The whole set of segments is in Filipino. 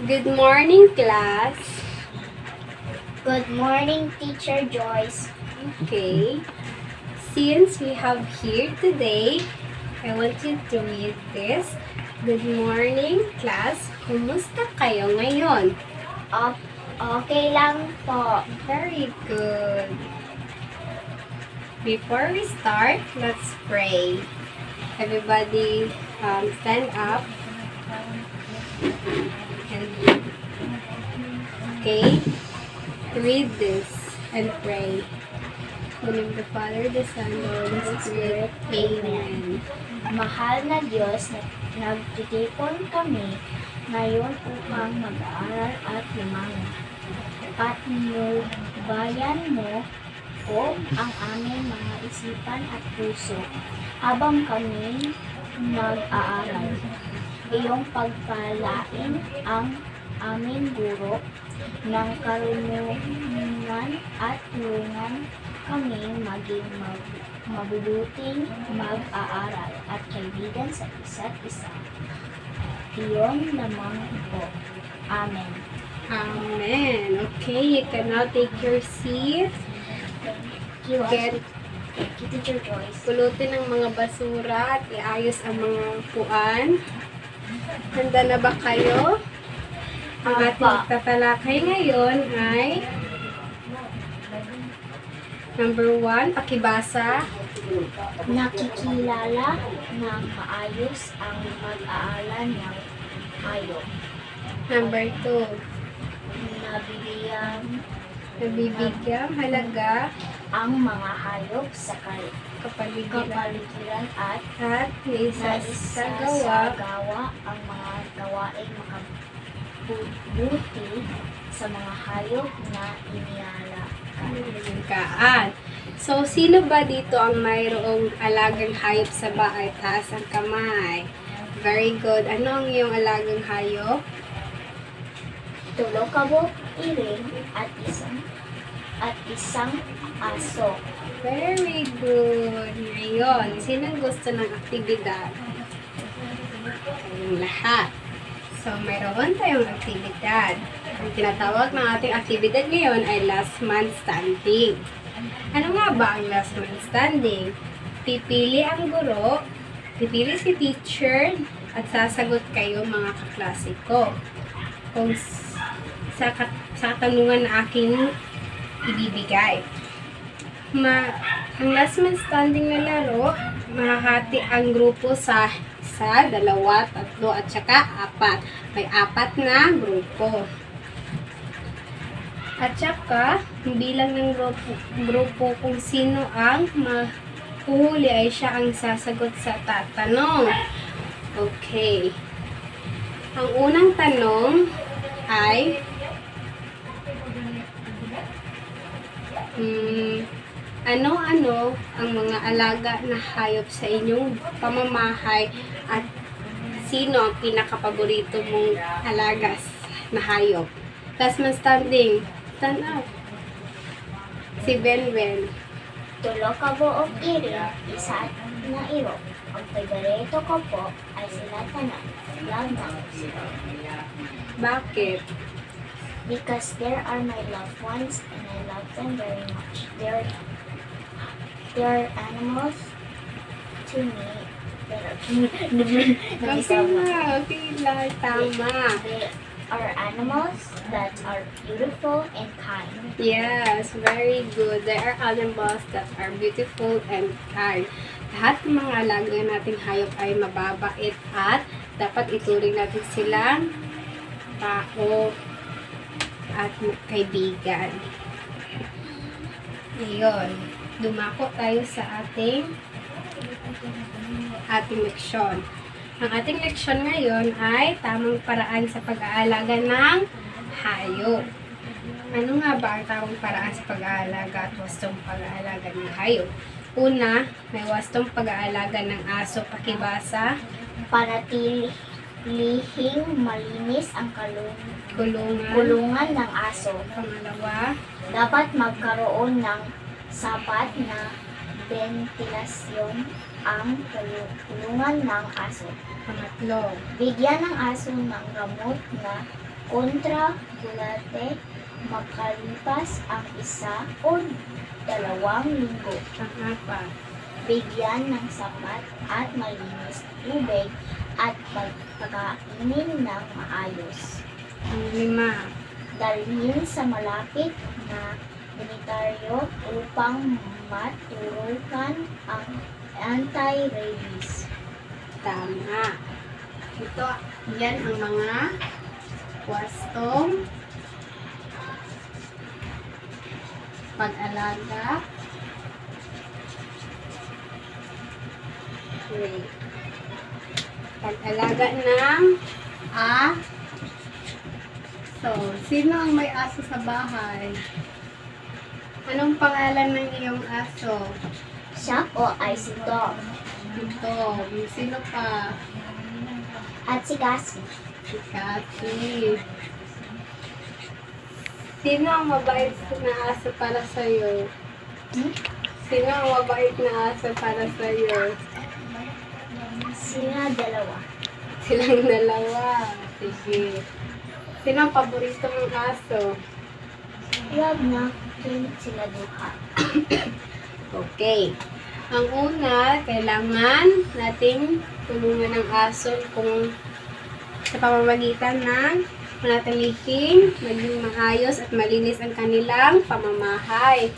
Good morning, class. Good morning, Teacher Joyce. Okay. Since we have here today, I want you to read this. Good morning, class. Kumusta kayo ngayon? Okay lang po. Very good. Before we start, let's pray. Everybody stand up. And, okay? Read this and pray. In the name of the Father, the Son, and the Holy Spirit. Amen. Mahal na Diyos, nagtitipon kami ngayon upang mag-aaral at lumangon. Patnubayan mo po ang aming mga isipan at puso habang kami nag-aaral. Iyong pagpalain ang aming guro ng karunungan at tulungan kami maging mabubuting mag-aaral at kaibigan sa isa't isa. Iyon lamang po. Amen. Amen. Okay, you can now take your seat. Get Thank you, Teacher Joyce. pulutin ang mga basura at iayos ang mga upuan. Handa na ba kayo? Ang ating tatalakay ngayon ay number 1, pakibasa. Nakikilala ng maayos ang pag-aaral ng hayop. Number 2, Nabibigyan halaga ang mga hayop sa kapaligiran kapaligiran at at naisasagawa naisasagawa ang mga gawaing makabubuti sa mga hayop na inialagaan. So, sino ba dito ang mayroong alagang hayop sa bahay? Taas ang kamay. Very good. Ano ang iyong alagang hayop? Tulo kabok iring at isang aso. Very good. Ngayon, sinong gusto ng aktibidad? Kayong lahat. So, mayroon tayong aktibidad. Ang tinatawag ng ating aktibidad ngayon ay last man standing. Ano nga ba ang last man standing? Pipili ang guro, pipili si teacher, at sasagot kayo mga kaklase ko. Kung sa katanungan na aking ibibigay. Ang last man standing na laro, mahahati ang grupo sa 1, 2, 3, at saka 4. May 4 na grupo. At saka, bilang ng grupo kung sino ang mahuhuli ay siya ang sasagot sa tatanong. Okay. Ang unang tanong ay ano-ano ang mga alaga na hayop sa inyong pamamahay at sino ang pinakapaborito mong alaga na hayop? Last man standing. Stand up. Si Benben. Tulo kabuok iring, isa na iro. Ang favorito ko po ay sila tanan. Love na sila. Bakit? Because there are my loved ones and I love them very much. They're animals to me. Okay na. Okay lang. Tama. They are animals that are beautiful and kind. Yes, very good. There are animals that are beautiful and kind. Lahat ng mga alaga nating hayop ay mababait at dapat ituring natin silang tao at kaibigan. Ngayon, dumako tayo sa ating leksyon. Ang ating leksyon ngayon ay tamang paraan sa pag-aalaga ng hayop. Ano nga ba ang tamang paraan sa pag-aalaga at wastong pag-aalaga ng hayop? Una, may wastong pag-aalaga ng aso, pakibasa. Panatilihing malinis ang Kulungan. kulungan ng aso. Pangalawa, Dapat magkaroon ng sapat na ventilasyon ang kulungan ng aso. pangatlo, Bigyan ng aso ng gamot na kontra bulate makalipas ang 1 o 2 linggo. Pang-apat. Bigyan ng sapat at malinis na tubig at pagkakainin ng maayos. Pang-5. Dalhin sa malapit na sanitaryo upang maturukan ang anti-rabies. Tama. Ito, yan ang mga wastong pag-alaga. Wait. Pag-alaga ng aso. Sino ang may aso sa bahay? Anong pangalan ng iyong aso? Siya o ay si Tom Ito. Sino pa? at si Cassie. Si Kathy. Sino ang mabait na aso para sa'yo? Sino ang mabait na aso para sa'yo? Sila dalawa. Silang dalawa. Sige. Sino ang paborito mong aso? Love natin sila duha. Okay. Ang una, kailangan nating tulungan ng aso kung sa pamamagitan ng manatiliking, maging maayos at malinis ang kanilang pamamahay.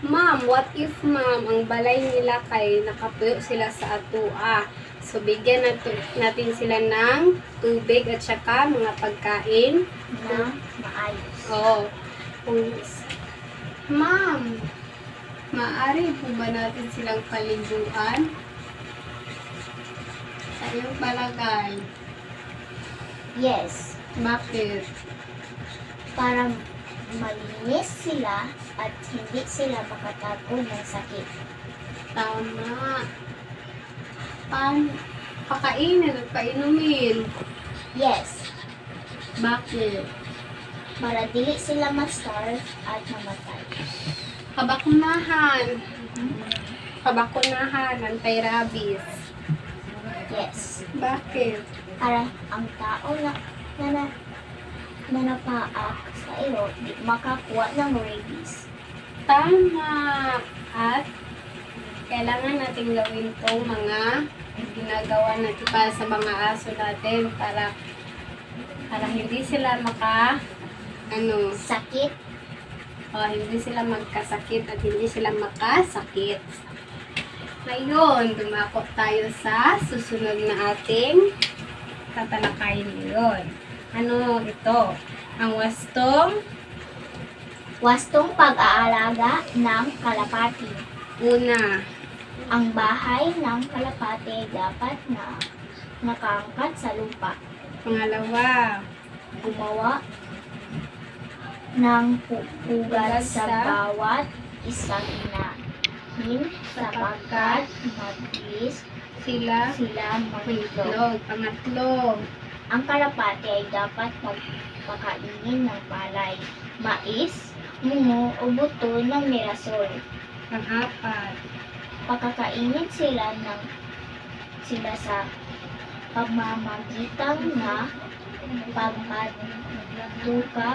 Ma'am, what if ang balay nila kay nakapuyo sila sa atua? So, bigyan natin sila ng tubig at saka mga pagkain. Na maayos. Oo. Ma'am, maaari po ba natin silang paliguan? Sa iyong palagay, Yes, bakit? para malinis sila at hindi sila makatago ng sakit. Tama. Pakainin at painumin. Yes, Bakit? para dili sila ma-starve at mamatay. Kabakunahan. Kabakunahan, anti-rabies. Yes, Bakit? para ang tao na napaak sa iyo di makakuha ng rabies. Tama. At kailangan natin gawin tong mga ginagawa natin para sa mga aso natin para hindi sila Sakit, hindi sila magkasakit at hindi sila makasakit. Ngayon, dumako tayo sa susunod na ating tatalakayin ngayon. Ano ito? Ang wastong pag-aalaga ng kalapati. una, Ang bahay ng kalapati dapat na nakaangkat sa lupa. pangalawa, Gumawa ng pugad sa bawat isang inahin sapagkat mabilis sila sila mangitlog. itlog. Pangatlo, Ang kalapati ay dapat magpakainin ng palay, mais, mungo o buto ng mirasol. pang-apat, Pagkakainin sila sa pamamagitan na pagpatuka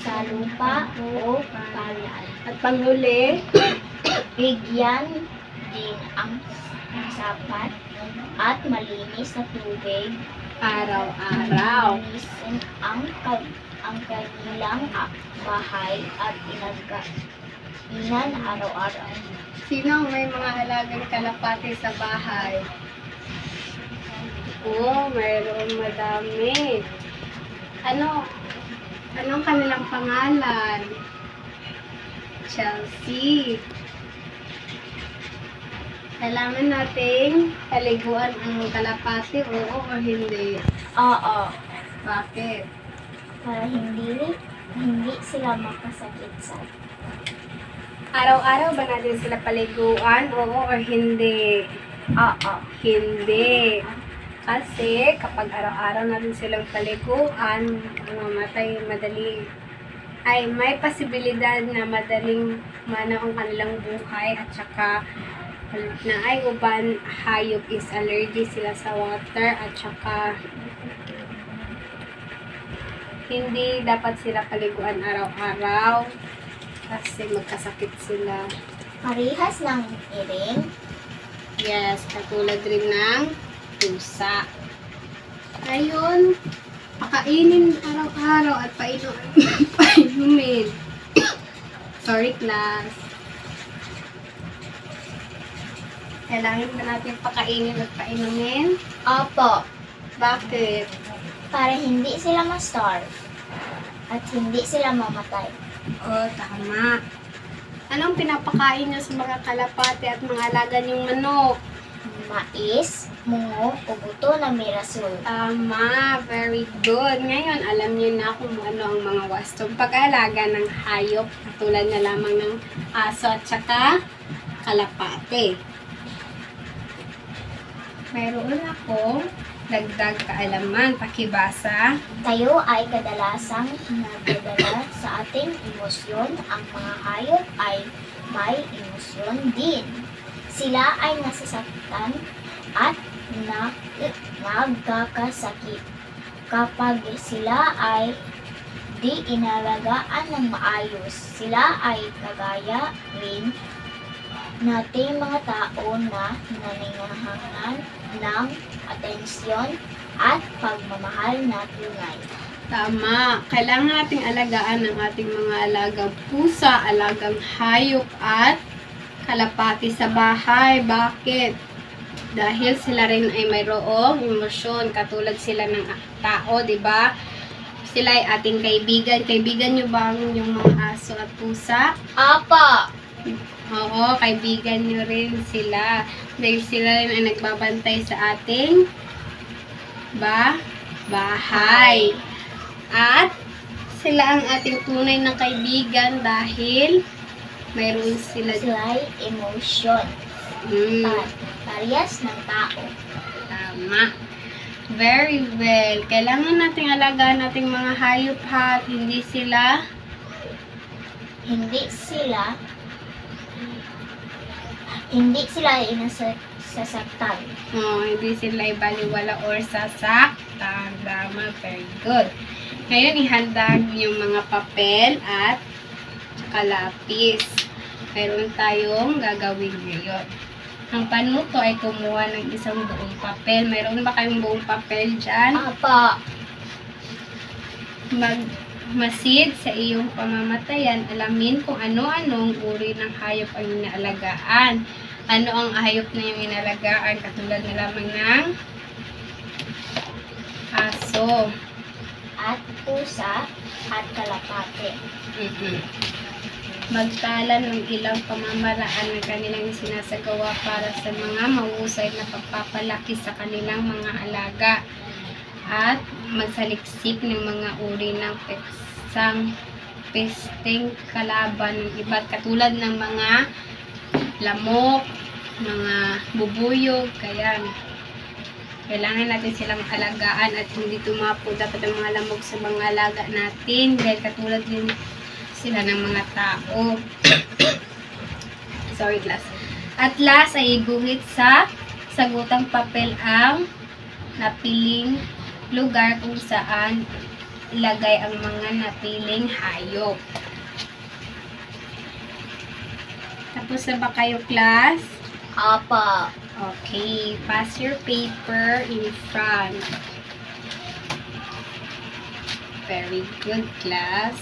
sa lupa o palay. at panghuli, Bigyan din ang sapat at malinis na tubig. araw-araw. Linisin ang kanilang bahay at inagahinan araw-araw. Sino ang may mga alagang kalapati sa bahay? Mayroon madami. Anong kanilang pangalan? Chelsea. Kailangan nating paliguan ang kalapati, oo o hindi? Oo, Bakit? para hindi sila makasakit sa Araw-araw ba natin sila paliguan, oo o hindi? Oo. Hindi. Kasi kapag araw-araw natin silang paliguan, may posibilidad na madaling mana ang kanilang buhay at saka na ay uban hayop is allergy sila sa water at saka hindi dapat sila paliguan araw-araw kasi magkasakit sila. Parihas ng iring. Yes, katulad rin ng pusa. Ngayon, pakainin araw-araw at painumin. Sorry, class. Kailangan ba natin pakainin at painumin? Opo, Bakit? para hindi sila ma-starve at hindi sila mamatay. Oh, tama. Anong pinapakain nyo sa mga kalapate at mga alaga niyong manok? Mais, mungo, o buto na mirasol. Tama, very good. Ngayon, alam niyo na kung ano ang mga wastong pag-alaga ng hayop, katulad na lamang ng aso at saka kalapate. Mayroon akong dagdag kaalaman, pakibasa. Tayo ay kadalasang nagdadala sa ating emosyon. Ang mga hayop ay may emosyon din. Sila ay nasasaktan at nagkakasakit. Kapag sila ay di inalagaan ng maayos, sila ay kagaya rin nating mga tao na nanginahanglan ng atensyon at pagmamahal na tunay. Tama. Kailangan nating alagaan ang ating mga alagang pusa, alagang hayop at kalapati sa bahay. Bakit? Dahil sila rin ay mayroong emosyon, katulad sila ng tao, di ba? Sila ay ating kaibigan. Kaibigan nyo ba yung mga aso at pusa? Apa! Oo, kaibigan nyo rin sila. Dahil sila rin ay nagbabantay sa ating bahay. At sila ang ating tunay na kaibigan dahil mayroon sila Sila'y emosyon. Parehas ng tao. Tama. Very well. Kailangan nating alagaan nating mga hayop ha, at hindi sila inasasaktan. hindi sila ibaliwala or sasaktan. Tama. Very good. Ngayon, ihanda yung mga papel at kalapis. Meron tayong gagawin ngayon. Ang panuto ay kumuha ng isang buong papel. Mayroon ba kayong buong papel dyan? Apa! Magmasid sa iyong pamamatayan. Alamin kung ano-anong uri ng hayop ang inaalagaan. Ano ang hayop na yung inalagaan? Katulad na lamang ng aso. At pusa at kalapate. Magtala ng ilang pamamaraan na kanilang sinasagawa para sa mga mahusay na pagpapalaki sa kanilang mga alaga at magsaliksik ng mga uri ng pesteng kalaban ng iba't katulad ng mga lamok, mga bubuyog, kaya kailangan natin silang alagaan at hindi tumapo dapat ang mga lamok sa mga alaga natin dahil katulad din sila ng mga tao. Sorry, class. At last ay iguhit sa sagutang papel ang napiling lugar kung saan ilagay ang mga napiling hayop. Tapos na ba kayo, class? Apa! Okay, pass your paper in front. Very good, class.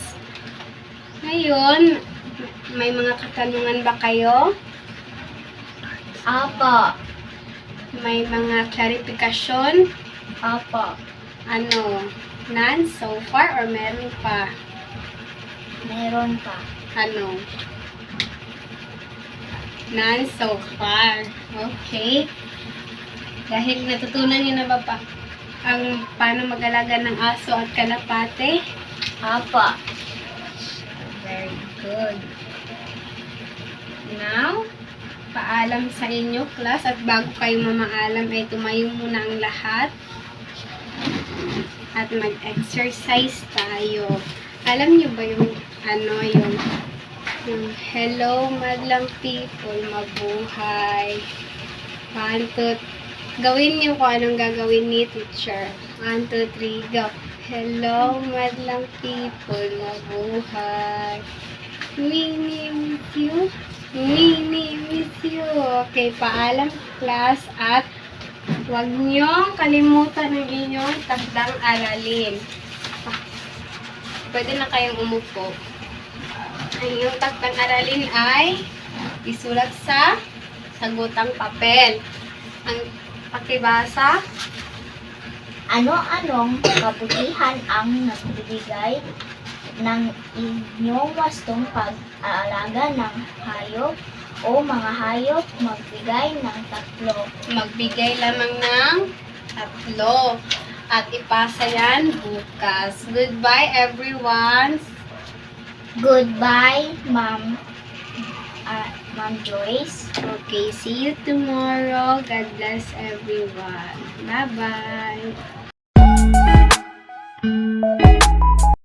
Ngayon, may mga katanungan ba kayo? Apa! May mga clarification? Apa! Ano? None so far or meron pa? Meron pa. Ano? None so far. Okay. Dahil natutunan niyo na ba pa ang paano mag-alaga ng aso at kalapate? Apa! Very good. Now, paalam sa inyo, class. At bago kayo mamaalam, ay tumayo muna ang lahat. At mag-exercise tayo. Alam niyo ba yung yung hello, madlang people, mabuhay. 1, 2, gawin niyo kung anong gagawin ni teacher. 1, 2, 3, go. Hello, madlang people. Mabuhay. Mini miss you. Mini miss you. Okay, paalam class at huwag niyong kalimutan ang inyong takdang aralin. Pwede na kayong umupo. Ang inyong takdang aralin ay isulat sa sagutang papel. Ang pakibasa, Ano-anong kabutihan ang nagbibigay ng inyong wastong pag-aalaga ng hayop o mga hayop magbigay ng tatlo. magbigay lamang ng 3 at ipasa yan bukas. Goodbye everyone. Goodbye, Ma'am Joyce. Okay, see you tomorrow. God bless everyone. Bye-bye.